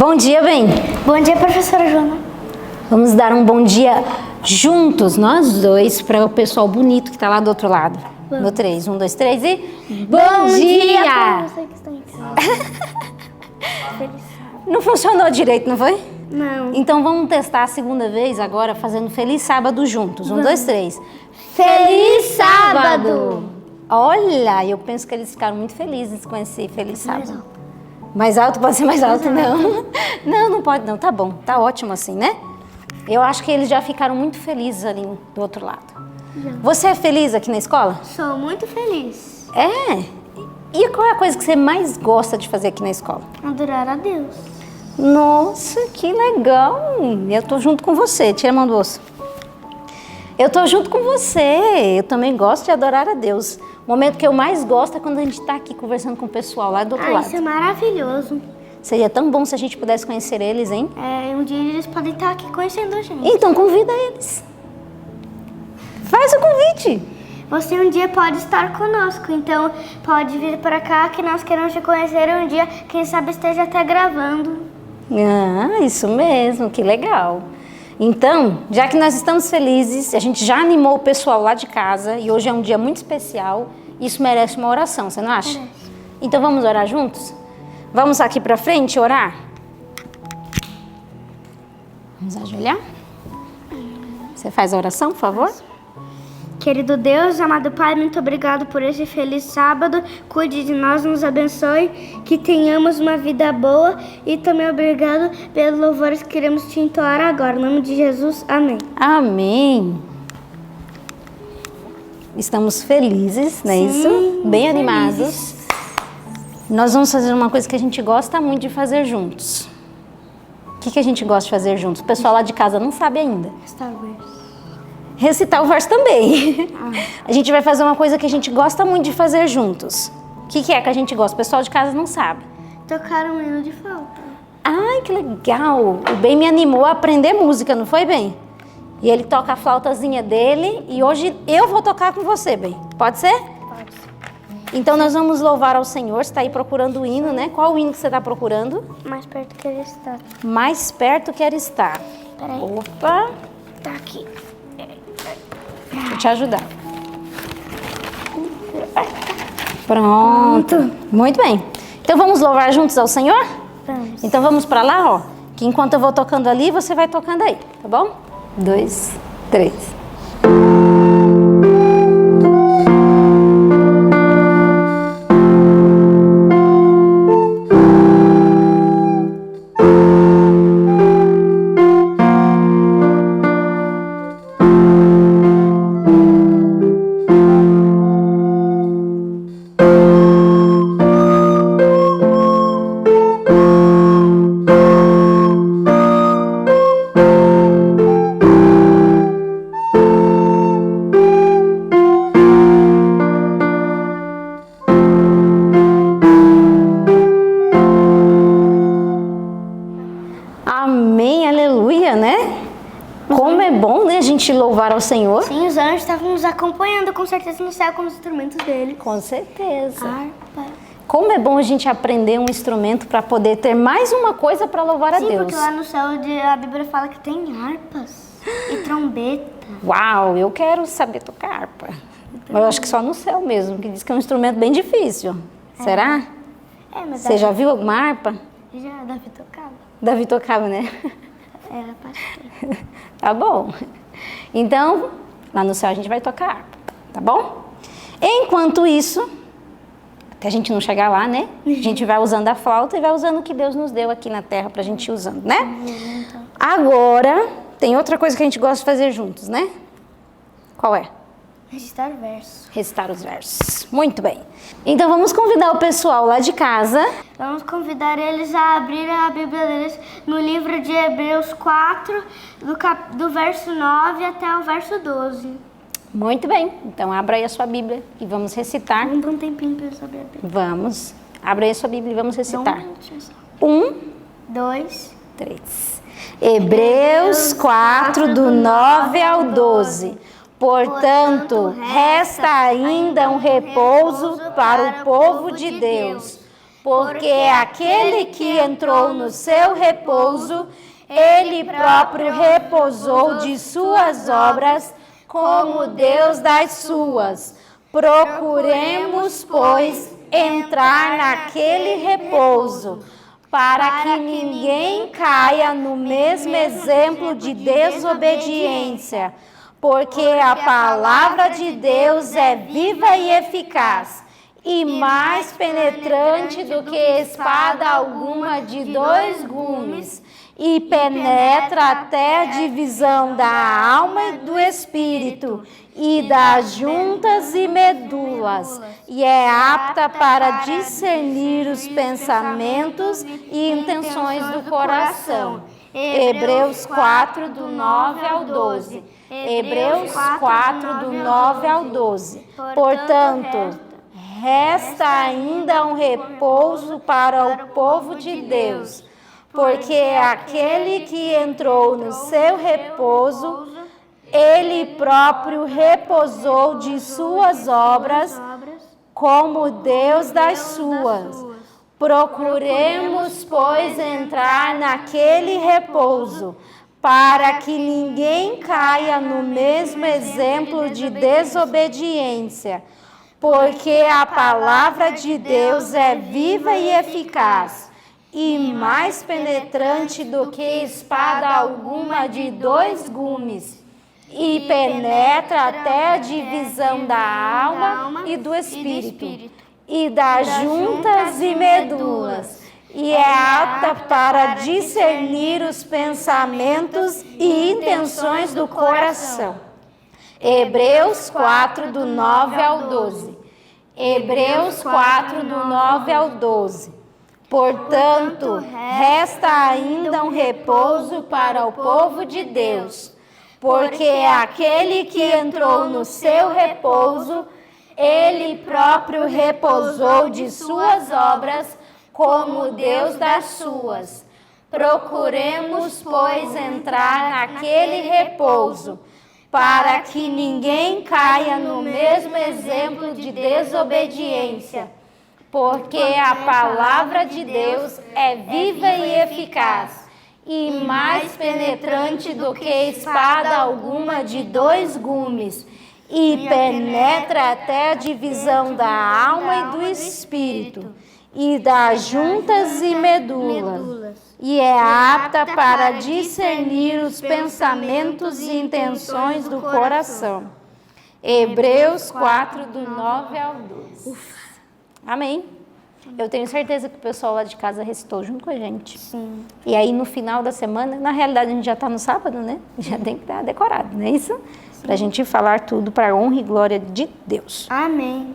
Bom dia, bem. Bom dia, professora Joana. Vamos dar um bom dia juntos, nós dois, para o pessoal bonito que está lá do outro lado. No 3, 1, 2, 3 e... Bom dia! Pra você que está em casa. Feliz sábado. Não funcionou direito, não foi? Não. Então vamos testar a segunda vez agora, fazendo Feliz Sábado juntos. 1, 2, 3. Feliz Sábado! Olha, eu penso que eles ficaram muito felizes com esse Feliz Sábado. Mais alto? Pode ser mais alto, não. Não, não pode não. Tá bom, tá ótimo assim, né? Eu acho que eles já ficaram muito felizes ali do outro lado. Você é feliz aqui na escola? Sou muito feliz. É? E qual é a coisa que você mais gosta de fazer aqui na escola? Adorar a Deus. Nossa, que legal! Eu tô junto com você. Tira a mão do osso. Eu tô junto com você. Eu também gosto de adorar a Deus. O momento que eu mais gosto é quando a gente tá aqui conversando com o pessoal lá do outro lado. Isso é maravilhoso. Seria tão bom se a gente pudesse conhecer eles, hein? Um dia eles podem estar aqui conhecendo a gente. Então convida eles. Faz o convite. Você um dia pode estar conosco, então pode vir para cá que nós queremos te conhecer um dia. Quem sabe esteja até gravando. Ah, isso mesmo, que legal. Então, já que nós estamos felizes, a gente já animou o pessoal lá de casa e hoje é um dia muito especial, isso merece uma oração, você não acha? Merece. Então vamos orar juntos? Vamos aqui pra frente orar? Vamos ajoelhar? Você faz a oração, por favor? Querido Deus, amado Pai, muito obrigado por esse feliz sábado. Cuide de nós, nos abençoe, que tenhamos uma vida boa e também obrigado pelos louvores que queremos te entoar agora. Em nome de Jesus, amém. Amém. Estamos felizes, não é isso? Bem animados. Nós vamos fazer uma coisa que a gente gosta muito de fazer juntos. O que a gente gosta de fazer juntos? O pessoal lá de casa não sabe ainda. Star Wars. Recitar o verso também. A gente vai fazer uma coisa que a gente gosta muito de fazer juntos. O que é que a gente gosta? O pessoal de casa não sabe. Tocar um hino de flauta. Ai, que legal. O Ben me animou a aprender música, não foi, Ben? E ele toca a flautazinha dele e hoje eu vou tocar com você, Ben. Pode ser? Pode ser. Então nós vamos louvar ao Senhor. Você está aí procurando o hino, né? Qual o hino que você está procurando? Mais perto que ele está. Mais perto quer estar. Peraí. Opa, Tá aqui. vou te ajudar. Pronto. Muito bem. Então vamos louvar juntos ao Senhor? Vamos. Então vamos para lá, ó. Que enquanto eu vou tocando ali, você vai tocando aí, tá bom? 2, 3. Amém, aleluia, né? Como é bom, né, a gente louvar ao Senhor. Sim, os anjos estavam nos acompanhando com certeza no céu com os instrumentos dele. Com certeza. Harpa. Como é bom a gente aprender um instrumento para poder ter mais uma coisa para louvar a Sim, Deus. porque lá no céu a Bíblia fala que tem harpas e trombeta. Uau, eu quero saber tocar harpa. Mas eu acho que só no céu mesmo, que diz que é um instrumento bem difícil. Será? Mas Você já viu alguma harpa? Já Davi tocava. Davi tocava, né? Era pastor. Tá bom. Então, lá no céu a gente vai tocar harpa, tá bom? Enquanto isso, até a gente não chegar lá, né? A gente vai usando a flauta e vai usando o que Deus nos deu aqui na terra pra gente ir usando, né? Agora, tem outra coisa que a gente gosta de fazer juntos, né? Qual é? Recitar verso. Recitar os versos. Muito bem. Então vamos convidar o pessoal lá de casa. Vamos convidar eles a abrir a Bíblia deles no livro de Hebreus 4, do verso 9 até o verso 12. Muito bem. Então abra aí a sua Bíblia e vamos recitar. Vamos dar um tempinho para eles abrir a Bíblia. Vamos. Abra aí a sua Bíblia e vamos recitar. 1, 2, 3. Hebreus 4, do 9 ao 12. Portanto, resta ainda um repouso para o povo de Deus. porque aquele que entrou no seu repouso, ele próprio repousou de suas obras, como Deus das suas. Procuremos, pois, entrar naquele repouso, para que ninguém caia no mesmo exemplo de desobediência, porque a palavra de Deus é viva e eficaz, e mais penetrante do que espada alguma de 2 gumes, e penetra até a divisão da alma e do espírito, e das juntas e medulas, e é apta para discernir os pensamentos e intenções do coração. Hebreus 4, do 9 ao 12. Hebreus 4, do 9 ao 12. Portanto, resta ainda um repouso para o povo de Deus, porque aquele que entrou no seu repouso, ele próprio repousou de suas obras, como Deus das suas. Procuremos, pois, entrar naquele repouso, para que ninguém caia no mesmo exemplo de desobediência, porque a palavra de Deus é viva e eficaz, e mais penetrante do que espada alguma de 2 gumes, e penetra até a divisão da alma e do espírito, e das juntas e medulas, e é apta para discernir os pensamentos e intenções do coração. Hebreus 4, do 9 ao 12. Hebreus 4, do 9 ao 12. Portanto, resta ainda um repouso para o povo de Deus, porque aquele que entrou no seu repouso, ele próprio repousou de suas obras, como Deus das suas. Procuremos, pois, entrar naquele repouso, para que ninguém caia no mesmo exemplo de desobediência, porque a palavra de Deus é viva e eficaz, e mais penetrante do que espada alguma de 2 gumes, e penetra até a divisão da alma e do espírito, e das juntas e medulas, e é apta para discernir os pensamentos e intenções do coração. Hebreus 4, do 9 ao 12. Amém. Eu tenho certeza que o pessoal lá de casa recitou junto com a gente. Sim. E aí no final da semana, na realidade a gente já está no sábado, né? Já tem que estar decorado, não é isso? Para a gente falar tudo para a honra e glória de Deus. Amém.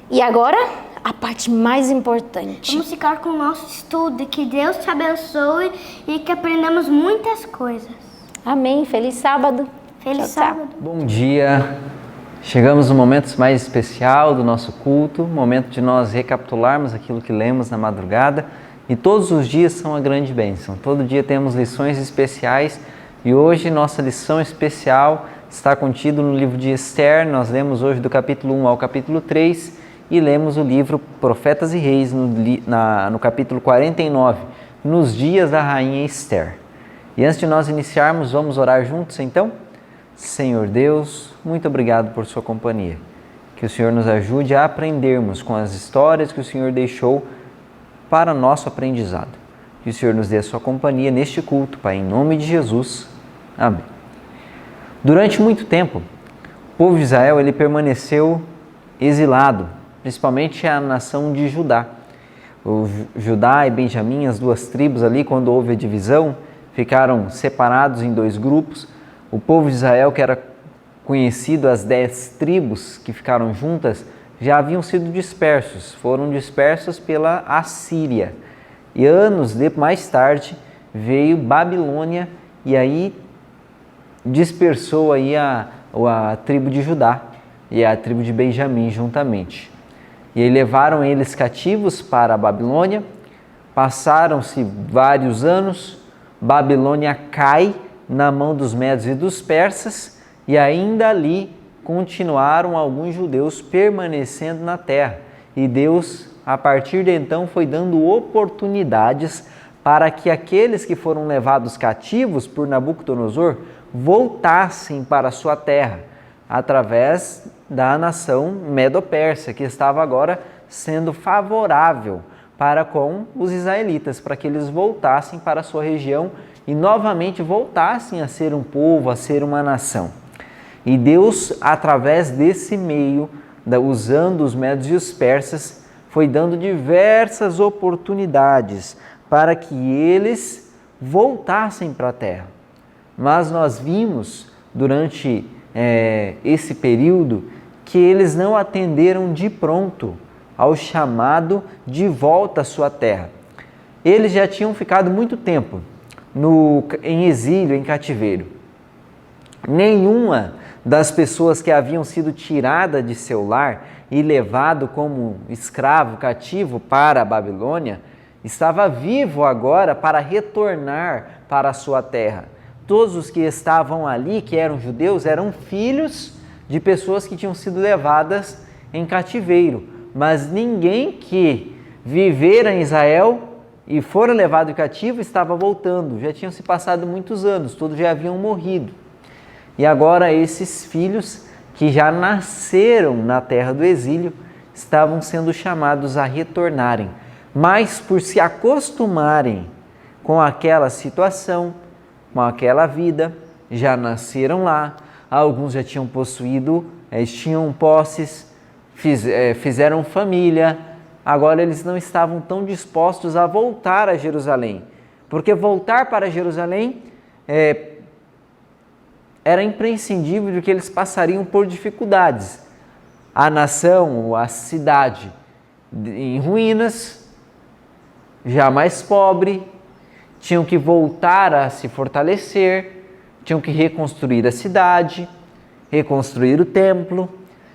E agora, a parte mais importante. Vamos ficar com o nosso estudo. Que Deus te abençoe e que aprendamos muitas coisas. Amém. Feliz sábado. Feliz Tchau, tchau. sábado. Bom dia! Chegamos no momento mais especial do nosso culto, momento de nós recapitularmos aquilo que lemos na madrugada. E todos os dias são uma grande bênção. Todo dia temos lições especiais e hoje nossa lição especial está contida no livro de Esther. Nós lemos hoje do capítulo 1 ao capítulo 3 e lemos o livro Profetas e Reis no capítulo 49, nos dias da rainha Esther. E antes de nós iniciarmos, vamos orar juntos então? Senhor Deus, muito obrigado por sua companhia. Que o Senhor nos ajude a aprendermos com as histórias que o Senhor deixou para nosso aprendizado. Que o Senhor nos dê a sua companhia neste culto, Pai, em nome de Jesus. Amém. Durante muito tempo, o povo de Israel ele permaneceu exilado, principalmente a nação de Judá. O Judá e Benjamim, as 2 tribos ali, quando houve a divisão, ficaram separados em 2 grupos. O povo de Israel, que era conhecido as 10 tribos que ficaram juntas, já haviam sido dispersos, foram dispersos pela Assíria. E anos mais tarde veio Babilônia e aí dispersou aí a tribo de Judá e a tribo de Benjamim juntamente. E aí levaram eles cativos para a Babilônia, passaram-se vários anos, Babilônia cai na mão dos médios e dos persas, e ainda ali continuaram alguns judeus permanecendo na terra. e Deus, a partir de então, foi dando oportunidades para que aqueles que foram levados cativos por Nabucodonosor voltassem para a sua terra, através da nação Medo-Persa, que estava agora sendo favorável para com os israelitas, para que eles voltassem para a sua região e novamente voltassem a ser um povo, a ser uma nação. E Deus, através desse meio, usando os medos e os persas, foi dando diversas oportunidades para que eles voltassem para a terra. Mas nós vimos durante esse período que eles não atenderam de pronto ao chamado de volta à sua terra. Eles já tinham ficado muito tempo em exílio, em cativeiro. Nenhuma das pessoas que haviam sido tirada de seu lar e levado como escravo cativo para a Babilônia estava vivo agora para retornar para a sua terra. Todos os que estavam ali, que eram judeus, eram filhos de pessoas que tinham sido levadas em cativeiro. Mas ninguém que vivera em Israel e fora levado cativo estava voltando. Já tinham se passado muitos anos, todos já haviam morrido. E agora esses filhos que já nasceram na terra do exílio estavam sendo chamados a retornarem. Mas por se acostumarem com aquela situação, com aquela vida, já nasceram lá, alguns já tinham possuído, tinham posses, fizeram família, agora eles não estavam tão dispostos a voltar a Jerusalém, porque voltar para Jerusalém era imprescindível de que eles passariam por dificuldades. A nação, a cidade em ruínas, já mais pobre, tinham que voltar a se fortalecer, tinham que reconstruir a cidade, reconstruir o templo.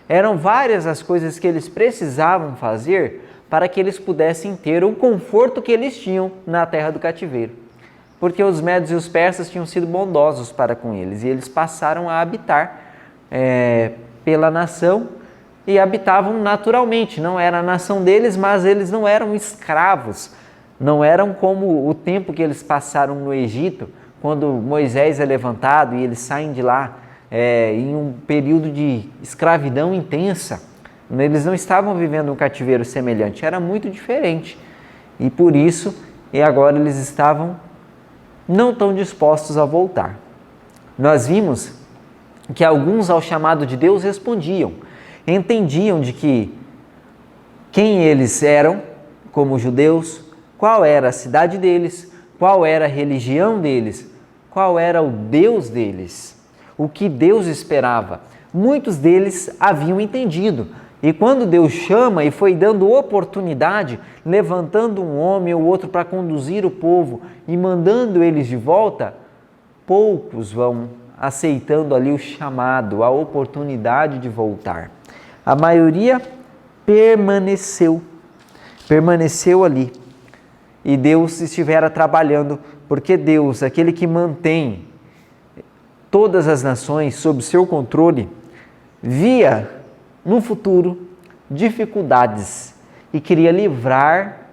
Eram várias as coisas que eles precisavam fazer para que eles pudessem ter o conforto que eles tinham na terra do cativeiro. Porque os medos e os persas tinham sido bondosos para com eles e eles passaram a habitar pela nação e habitavam naturalmente. Não era a nação deles, mas eles não eram escravos. Não eram como o tempo que eles passaram no Egito, quando Moisés é levantado e eles saem de lá em um período de escravidão intensa. Eles não estavam vivendo um cativeiro semelhante, era muito diferente. E por isso, agora eles estavam não tão dispostos a voltar. Nós vimos que alguns ao chamado de Deus respondiam, entendiam de que quem eles eram como judeus, qual era a cidade deles, qual era a religião deles, qual era o Deus deles, o que Deus esperava. Muitos deles haviam entendido. E quando Deus chama e foi dando oportunidade, levantando um homem ou outro para conduzir o povo e mandando eles de volta, poucos vão aceitando ali o chamado, a oportunidade de voltar. A maioria permaneceu ali. E Deus estivera trabalhando, porque Deus, aquele que mantém todas as nações sob seu controle, via no futuro dificuldades e queria livrar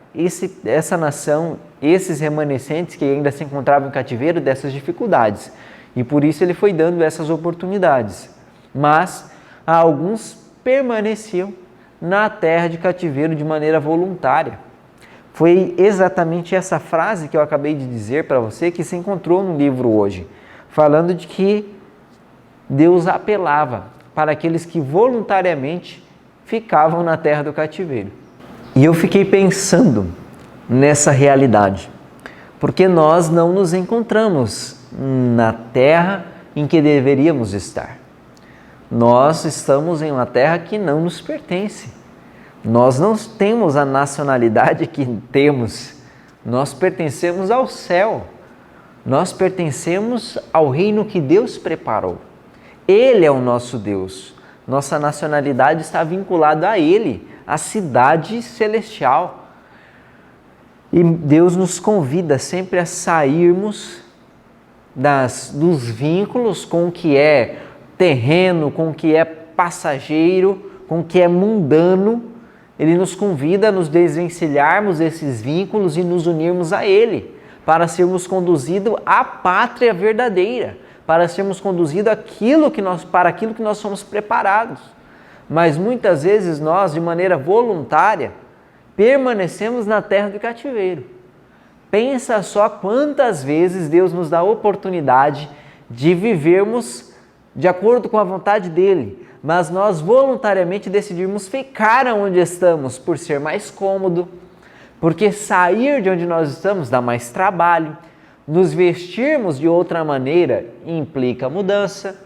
essa nação, esses remanescentes que ainda se encontravam em cativeiro dessas dificuldades. E por isso ele foi dando essas oportunidades. Mas alguns permaneciam na terra de cativeiro de maneira voluntária. Foi exatamente essa frase que eu acabei de dizer para você que se encontrou no livro hoje, falando de que Deus apelava para aqueles que voluntariamente ficavam na terra do cativeiro. E eu fiquei pensando nessa realidade, porque nós não nos encontramos na terra em que deveríamos estar. Nós estamos em uma terra que não nos pertence. Nós não temos a nacionalidade que temos, nós pertencemos ao céu, nós pertencemos ao reino que Deus preparou. Ele é o nosso Deus, nossa nacionalidade está vinculada a Ele, a cidade celestial. E Deus nos convida sempre a sairmos dos vínculos com o que é terreno, com o que é passageiro, com o que é mundano, ele nos convida a nos desvencilharmos desses vínculos e nos unirmos a Ele, para sermos conduzidos à pátria verdadeira, para sermos conduzidos para aquilo que nós somos preparados. Mas muitas vezes nós, de maneira voluntária, permanecemos na terra do cativeiro. Pensa só quantas vezes Deus nos dá a oportunidade de vivermos de acordo com a vontade dEle, mas nós voluntariamente decidimos ficar onde estamos por ser mais cômodo, porque sair de onde nós estamos dá mais trabalho, nos vestirmos de outra maneira implica mudança,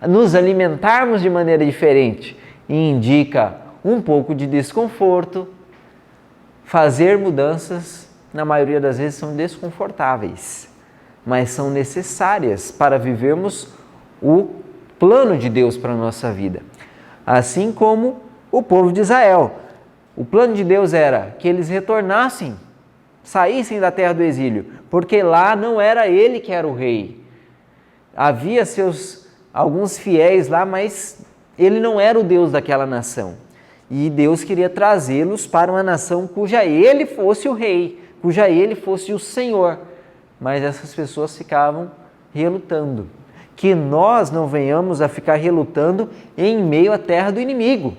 nos alimentarmos de maneira diferente indica um pouco de desconforto. Fazer mudanças, na maioria das vezes, são desconfortáveis, mas são necessárias para vivermos o plano de Deus para a nossa vida. Assim como o povo de Israel. O plano de Deus era que eles retornassem, saíssem da terra do exílio, porque lá não era ele que era o rei. Havia alguns fiéis lá, mas ele não era o Deus daquela nação. E Deus queria trazê-los para uma nação cuja ele fosse o rei, cuja ele fosse o Senhor. Mas essas pessoas ficavam relutando. Que nós não venhamos a ficar relutando em meio à terra do inimigo.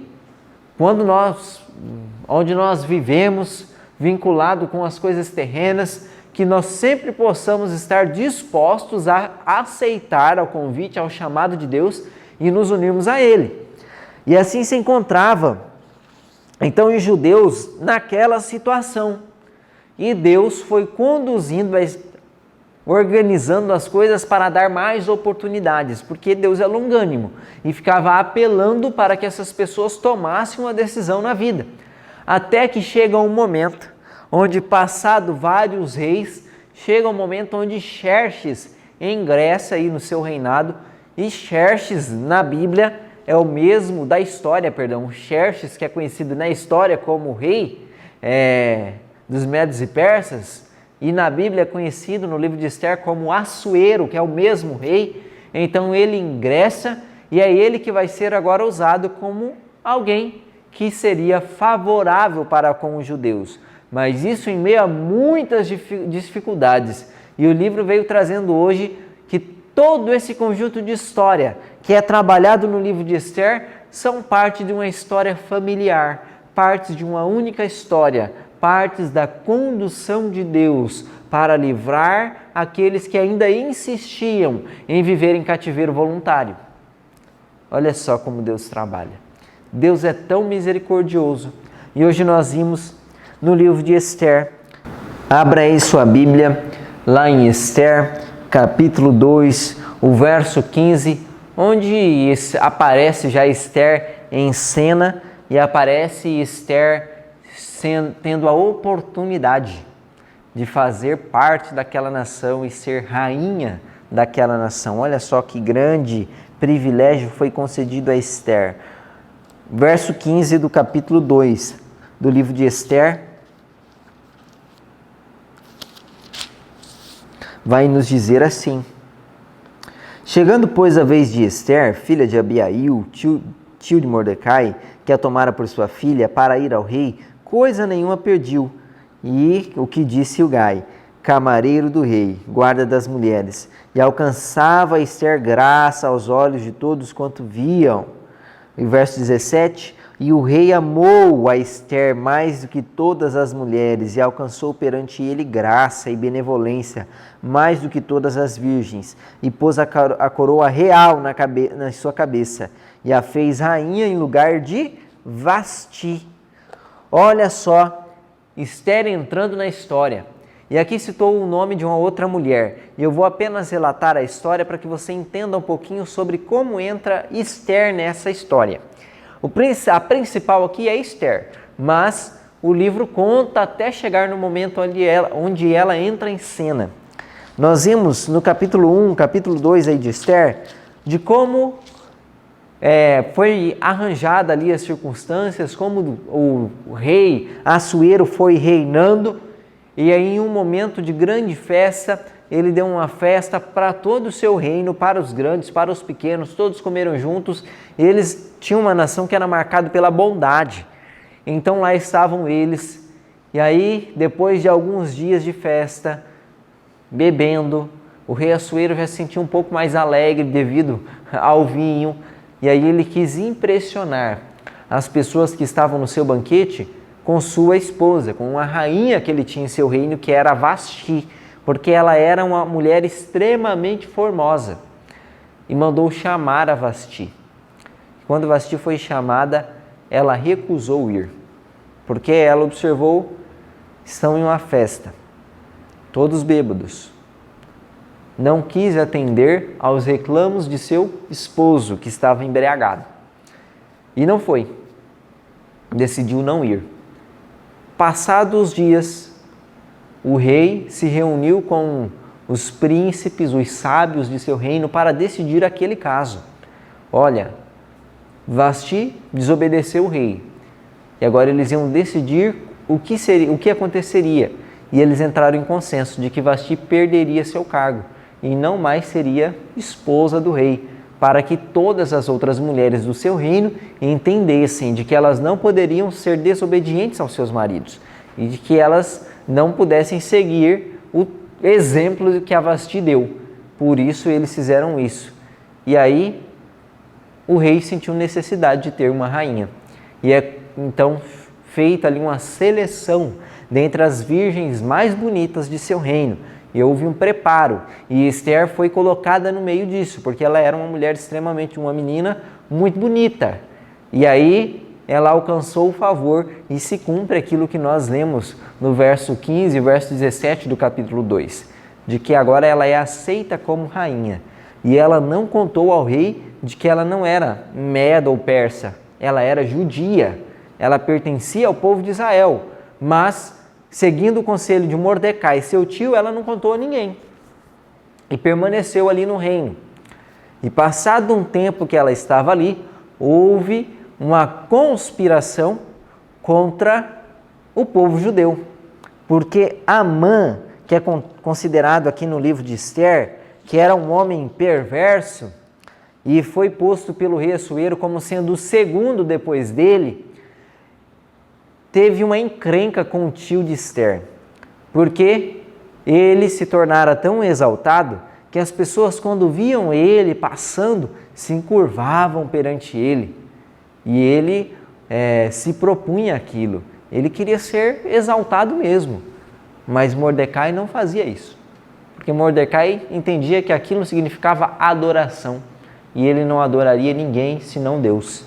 Onde nós vivemos, vinculado com as coisas terrenas, que nós sempre possamos estar dispostos a aceitar ao convite, ao chamado de Deus e nos unirmos a Ele. E assim se encontrava então os judeus naquela situação. E Deus foi conduzindo, organizando as coisas para dar mais oportunidades, porque Deus é longânimo e ficava apelando para que essas pessoas tomassem uma decisão na vida. Até que chega um momento onde, passado vários reis, chega um momento onde Xerxes ingressa aí no seu reinado. E Xerxes na Bíblia é o mesmo da história, Xerxes, que é conhecido na história como o rei dos Medos e Persas, e na Bíblia é conhecido no livro de Esther como Assuero, que é o mesmo rei. Então ele ingressa e é ele que vai ser agora usado como alguém que seria favorável para com os judeus. Mas isso em meio a muitas dificuldades. E o livro veio trazendo hoje que todo esse conjunto de história que é trabalhado no livro de Esther são parte de uma história familiar, partes de uma única história, partes da condução de Deus para livrar aqueles que ainda insistiam em viver em cativeiro voluntário. Olha só como Deus trabalha. Deus é tão misericordioso. E hoje nós vimos no livro de Esther. Abra aí sua Bíblia, lá em Esther, capítulo 2, o verso 15, onde aparece já Esther em cena e aparece Esther tendo a oportunidade de fazer parte daquela nação e ser rainha daquela nação. Olha só que grande privilégio foi concedido a Esther. Verso 15 do capítulo 2 do livro de Esther vai nos dizer assim: chegando, pois, a vez de Esther, filha de Abiail, tio de Mordecai, que a tomara por sua filha para ir ao rei, coisa nenhuma pediu. E o que disse Ugai, camareiro do rei, guarda das mulheres, e alcançava Esther graça aos olhos de todos quanto viam. E verso 17, e o rei amou a Esther mais do que todas as mulheres, e alcançou perante ele graça e benevolência, mais do que todas as virgens, e pôs a coroa real na sua cabeça, e a fez rainha em lugar de Vasti. Olha só, Esther entrando na história. E aqui citou o nome de uma outra mulher. E eu vou apenas relatar a história para que você entenda um pouquinho sobre como entra Esther nessa história. A principal aqui é Esther, mas o livro conta até chegar no momento onde ela entra em cena. Nós vimos no capítulo 1, capítulo 2 aí de Esther, de como foi arranjada ali as circunstâncias, como o rei Assuero foi reinando, e aí em um momento de grande festa, ele deu uma festa para todo o seu reino, para os grandes, para os pequenos, todos comeram juntos. Eles tinham uma nação que era marcada pela bondade. Então lá estavam eles, e aí depois de alguns dias de festa, bebendo, o rei Assuero já se sentiu um pouco mais alegre devido ao vinho, e aí ele quis impressionar as pessoas que estavam no seu banquete com sua esposa, com uma rainha que ele tinha em seu reino, que era Vasti, porque ela era uma mulher extremamente formosa, e mandou chamar a Vasti. Quando Vasti foi chamada, ela recusou ir, porque ela observou, estão em uma festa, todos bêbados. Não quis atender aos reclamos de seu esposo, que estava embriagado. E não foi. Decidiu não ir. Passados os dias, o rei se reuniu com os príncipes, os sábios de seu reino, para decidir aquele caso. Olha, Vasti desobedeceu o rei. E agora eles iam decidir o que aconteceria. E eles entraram em consenso de que Vasti perderia seu cargo e não mais seria esposa do rei, para que todas as outras mulheres do seu reino entendessem de que elas não poderiam ser desobedientes aos seus maridos e de que elas não pudessem seguir o exemplo que a Vasti deu. Por isso eles fizeram isso. E aí o rei sentiu necessidade de ter uma rainha. E é então feita ali uma seleção dentre as virgens mais bonitas de seu reino. E houve um preparo, e Esther foi colocada no meio disso, porque ela era uma mulher uma menina muito bonita. E aí ela alcançou o favor, e se cumpre aquilo que nós lemos no verso 15 e verso 17 do capítulo 2, de que agora ela é aceita como rainha. E ela não contou ao rei de que ela não era meda ou persa, ela era judia, ela pertencia ao povo de Israel, mas seguindo o conselho de Mordecai, seu tio, ela não contou a ninguém. E permaneceu ali no reino. E passado um tempo que ela estava ali, houve uma conspiração contra o povo judeu. Porque Amã, que é considerado aqui no livro de Esther, que era um homem perverso, e foi posto pelo rei Assuero como sendo o segundo depois dele, teve uma encrenca com o tio de Esther, porque ele se tornara tão exaltado que as pessoas, quando viam ele passando, se encurvavam perante ele. E ele se propunha aquilo. Ele queria ser exaltado mesmo. Mas Mordecai não fazia isso. Porque Mordecai entendia que aquilo significava adoração. E ele não adoraria ninguém senão Deus.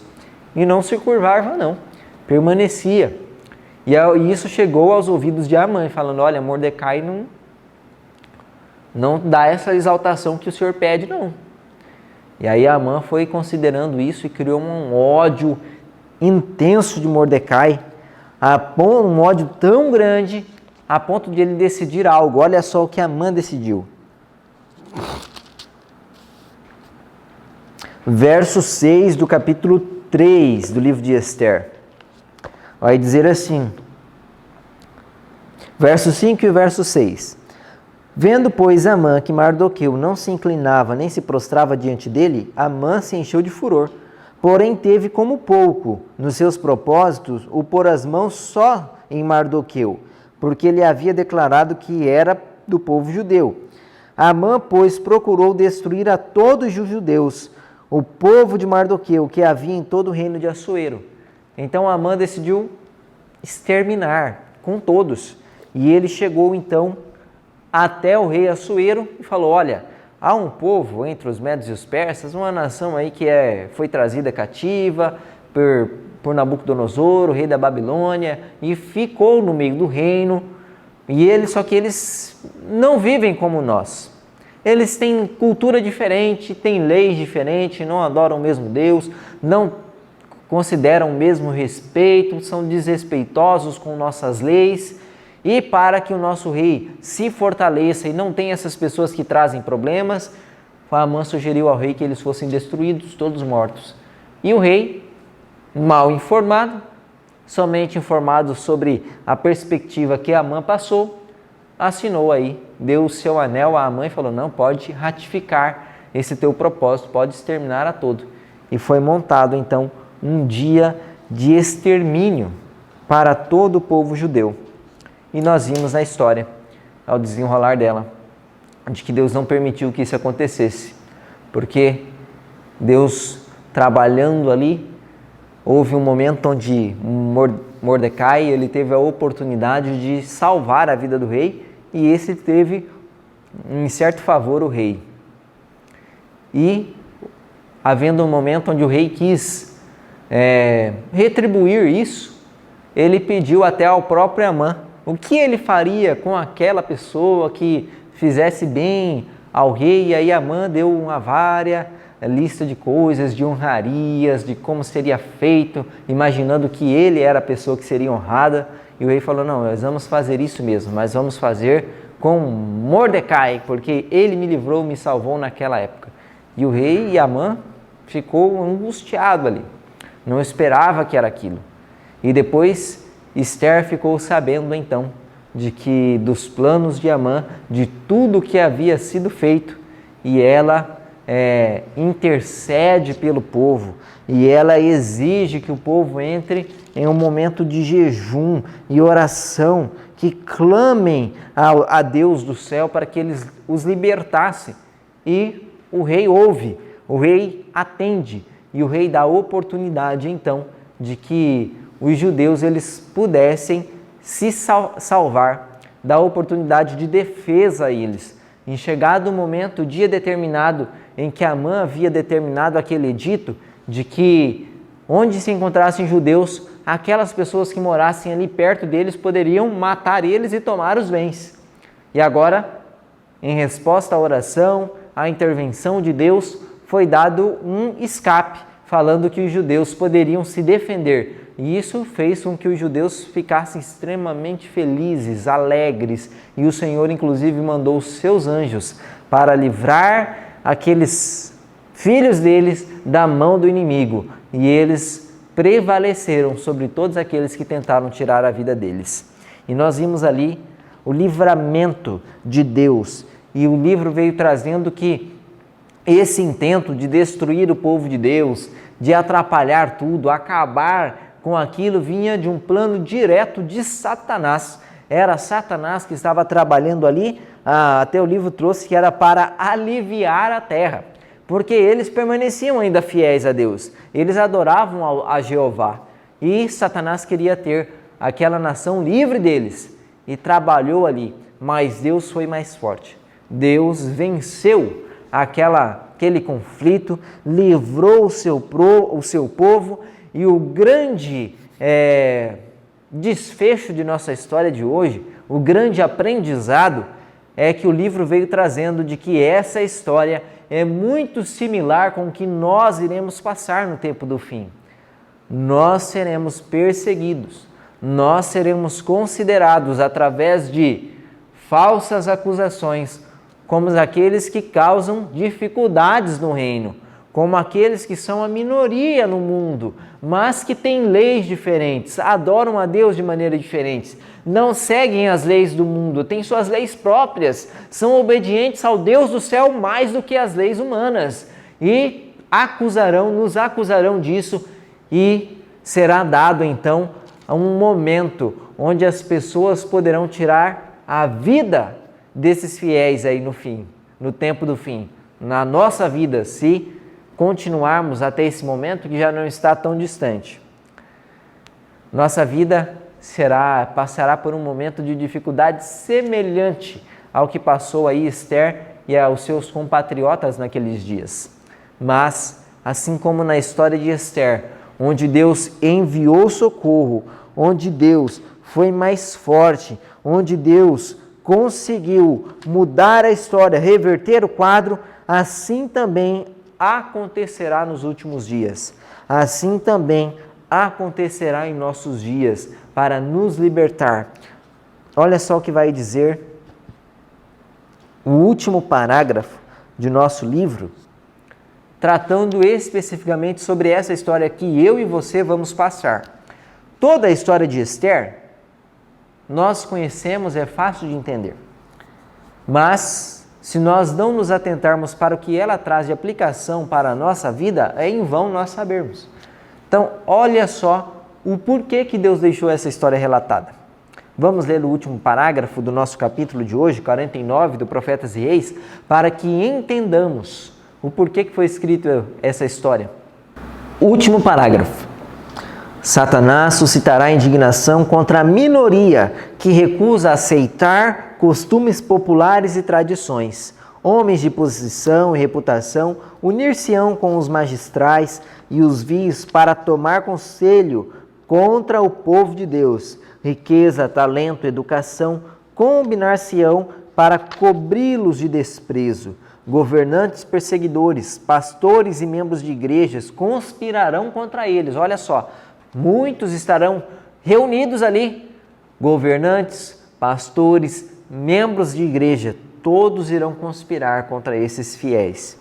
E não se curvava, não. Permanecia. E isso chegou aos ouvidos de Amã, falando, olha, Mordecai não dá essa exaltação que o Senhor pede, não. E aí Amã foi considerando isso e criou um ódio intenso de Mordecai, um ódio tão grande, a ponto de ele decidir algo. Olha só o que Amã decidiu. Verso 6 do capítulo 3 do livro de Esther. Vai dizer assim, verso 5 e verso 6. Vendo, pois, Amã que Mardoqueu não se inclinava nem se prostrava diante dele, Amã se encheu de furor. Porém, teve como pouco nos seus propósitos o pôr as mãos só em Mardoqueu, porque ele havia declarado que era do povo judeu. Amã, pois, procurou destruir a todos os judeus, o povo de Mardoqueu, que havia em todo o reino de Assuero. Então Amã decidiu exterminar com todos. E ele chegou então até o rei Assuero e falou, olha, há um povo entre os medos e os persas, uma nação aí que foi trazida cativa por Nabucodonosor, o rei da Babilônia, e ficou no meio do reino. Só que eles não vivem como nós. Eles têm cultura diferente, têm leis diferentes, não adoram o mesmo Deus, não consideram o mesmo respeito, são desrespeitosos com nossas leis. E para que o nosso rei se fortaleça e não tenha essas pessoas que trazem problemas, Amã sugeriu ao rei que eles fossem destruídos, todos mortos. E o rei, mal informado, somente informado sobre a perspectiva que Amã passou, assinou aí, deu o seu anel a Amã e falou, não, pode ratificar esse teu propósito, pode exterminar a todo. E foi montado então um dia de extermínio para todo o povo judeu. E nós vimos na história, ao desenrolar dela, de que Deus não permitiu que isso acontecesse, porque Deus, trabalhando ali, houve um momento onde Mordecai ele teve a oportunidade de salvar a vida do rei, e esse teve em certo favor o rei. E havendo um momento onde o rei quis retribuir isso, ele pediu até ao próprio Amã o que ele faria com aquela pessoa que fizesse bem ao rei. E aí Amã deu uma vária lista de coisas, de honrarias, de como seria feito, imaginando que ele era a pessoa que seria honrada. E o rei falou: não, nós vamos fazer isso mesmo, mas vamos fazer com Mordecai, porque ele me livrou, me salvou naquela época. E o rei e Amã ficou angustiado ali, não esperava que era aquilo. E depois Esther ficou sabendo então de que dos planos de Amã, de tudo que havia sido feito, e ela intercede pelo povo, e ela exige que o povo entre em um momento de jejum e oração, que clamem a Deus do céu para que eles os libertasse. E o rei ouve, o rei atende, e o rei dá oportunidade então de que os judeus eles pudessem se salvar, dá oportunidade de defesa a eles. Em chegado o momento, o dia determinado em que Amã havia determinado aquele edito de que onde se encontrassem judeus, aquelas pessoas que morassem ali perto deles poderiam matar eles e tomar os bens. E agora, em resposta à oração, à intervenção de Deus, foi dado um escape, falando que os judeus poderiam se defender. E isso fez com que os judeus ficassem extremamente felizes, alegres. E o Senhor, inclusive, mandou os seus anjos para livrar aqueles filhos deles da mão do inimigo. E eles prevaleceram sobre todos aqueles que tentaram tirar a vida deles. E nós vimos ali o livramento de Deus. E o livro veio trazendo que esse intento de destruir o povo de Deus, de atrapalhar tudo, acabar com aquilo, vinha de um plano direto de Satanás. Era Satanás que estava trabalhando ali, até o livro trouxe que era para aliviar a terra, porque eles permaneciam ainda fiéis a Deus, eles adoravam a Jeová, e Satanás queria ter aquela nação livre deles, e trabalhou ali, mas Deus foi mais forte. Deus venceu aquele conflito, livrou o seu povo. E o grande desfecho de nossa história de hoje, o grande aprendizado, é que o livro veio trazendo de que essa história é muito similar com o que nós iremos passar no tempo do fim. Nós seremos perseguidos, nós seremos considerados através de falsas acusações como aqueles que causam dificuldades no reino, como aqueles que são a minoria no mundo, mas que têm leis diferentes, adoram a Deus de maneira diferente, não seguem as leis do mundo, têm suas leis próprias, são obedientes ao Deus do céu mais do que as leis humanas, e nos acusarão disso, e será dado então um momento onde as pessoas poderão tirar a vida desses fiéis aí no fim, no tempo do fim, na nossa vida, se continuarmos até esse momento que já não está tão distante. Nossa vida passará por um momento de dificuldade semelhante ao que passou aí Esther e aos seus compatriotas naqueles dias. Mas, assim como na história de Esther, onde Deus enviou socorro, onde Deus foi mais forte, onde Deus conseguiu mudar a história, reverter o quadro, assim também acontecerá nos últimos dias. Assim também acontecerá em nossos dias para nos libertar. Olha só o que vai dizer o último parágrafo de nosso livro, tratando especificamente sobre essa história que eu e você vamos passar. Toda a história de Esther nós conhecemos, é fácil de entender. Mas se nós não nos atentarmos para o que ela traz de aplicação para a nossa vida, é em vão nós sabermos. Então, olha só o porquê que Deus deixou essa história relatada. Vamos ler o último parágrafo do nosso capítulo de hoje, 49, do Profetas e Reis, para que entendamos o porquê que foi escrita essa história. Último parágrafo. Satanás suscitará indignação contra a minoria que recusa aceitar costumes populares e tradições. Homens de posição e reputação unir-se-ão com os magistrais e os vios para tomar conselho contra o povo de Deus. Riqueza, talento, educação combinar-se-ão para cobri-los de desprezo. Governantes perseguidores, pastores e membros de igrejas conspirarão contra eles. Olha só, muitos estarão reunidos ali. Governantes, pastores, membros de igreja, todos irão conspirar contra esses fiéis.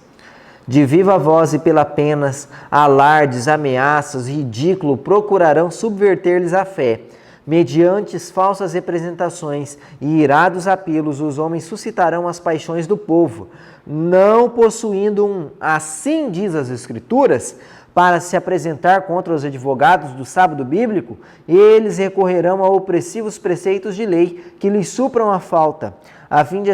De viva voz e pela penas, alardes, ameaças, ridículo, procurarão subverter-lhes a fé. Mediante falsas representações e irados apelos, os homens suscitarão as paixões do povo, não possuindo assim diz as Escrituras, para se apresentar contra os advogados do sábado bíblico, eles recorrerão a opressivos preceitos de lei que lhes supram a falta. A fim de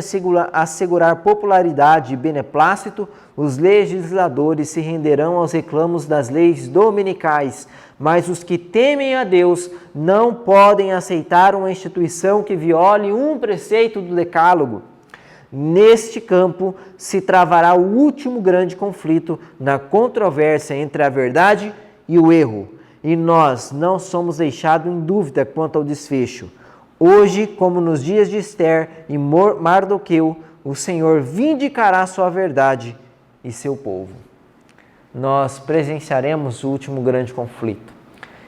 assegurar popularidade e beneplácito, os legisladores se renderão aos reclamos das leis dominicais, mas os que temem a Deus não podem aceitar uma instituição que viole um preceito do Decálogo. Neste campo se travará o último grande conflito na controvérsia entre a verdade e o erro, e nós não somos deixados em dúvida quanto ao desfecho. Hoje, como nos dias de Ester e Mardoqueu, o Senhor vindicará sua verdade e seu povo. Nós presenciaremos o último grande conflito,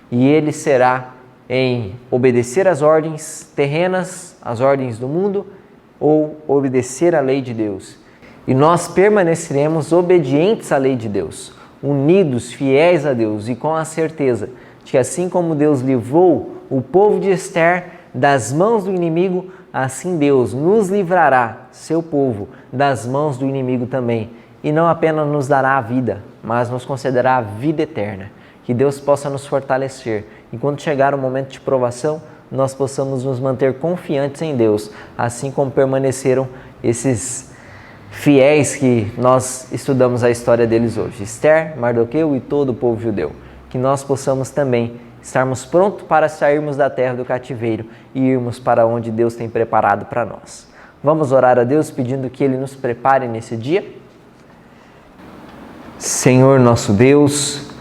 e ele será em obedecer às ordens terrenas, às ordens do mundo, ou obedecer à lei de Deus. E nós permaneceremos obedientes à lei de Deus, unidos, fiéis a Deus e com a certeza de que assim como Deus livrou o povo de Ester das mãos do inimigo, assim Deus nos livrará, seu povo, das mãos do inimigo também. E não apenas nos dará a vida, mas nos concederá a vida eterna. Que Deus possa nos fortalecer e quando chegar o momento de provação, nós possamos nos manter confiantes em Deus, assim como permaneceram esses fiéis que nós estudamos a história deles hoje, Ester, Mardoqueu e todo o povo judeu. Que nós possamos também estarmos prontos para sairmos da terra do cativeiro e irmos para onde Deus tem preparado para nós. Vamos orar a Deus pedindo que Ele nos prepare nesse dia? Senhor nosso Deus,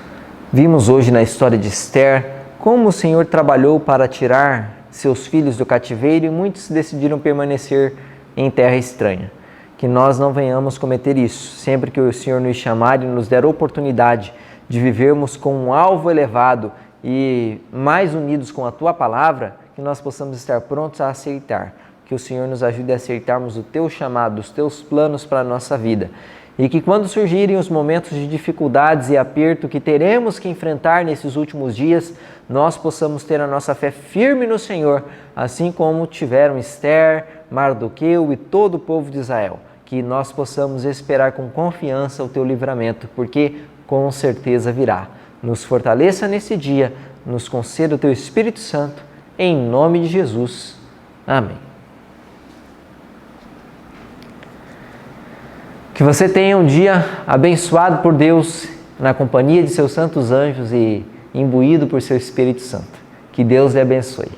vimos hoje na história de Ester como o Senhor trabalhou para tirar seus filhos do cativeiro e muitos decidiram permanecer em terra estranha. Que nós não venhamos cometer isso. Sempre que o Senhor nos chamar e nos der oportunidade de vivermos com um alvo elevado e mais unidos com a Tua Palavra, que nós possamos estar prontos a aceitar. Que o Senhor nos ajude a aceitarmos o Teu chamado, os Teus planos para a nossa vida. E que quando surgirem os momentos de dificuldades e aperto que teremos que enfrentar nesses últimos dias, nós possamos ter a nossa fé firme no Senhor, assim como tiveram Ester, Mardoqueu e todo o povo de Israel. Que nós possamos esperar com confiança o Teu livramento, porque com certeza virá. Nos fortaleça nesse dia, nos conceda o Teu Espírito Santo, em nome de Jesus. Amém. Que você tenha um dia abençoado por Deus, na companhia de seus santos anjos e imbuído por seu Espírito Santo. Que Deus lhe abençoe.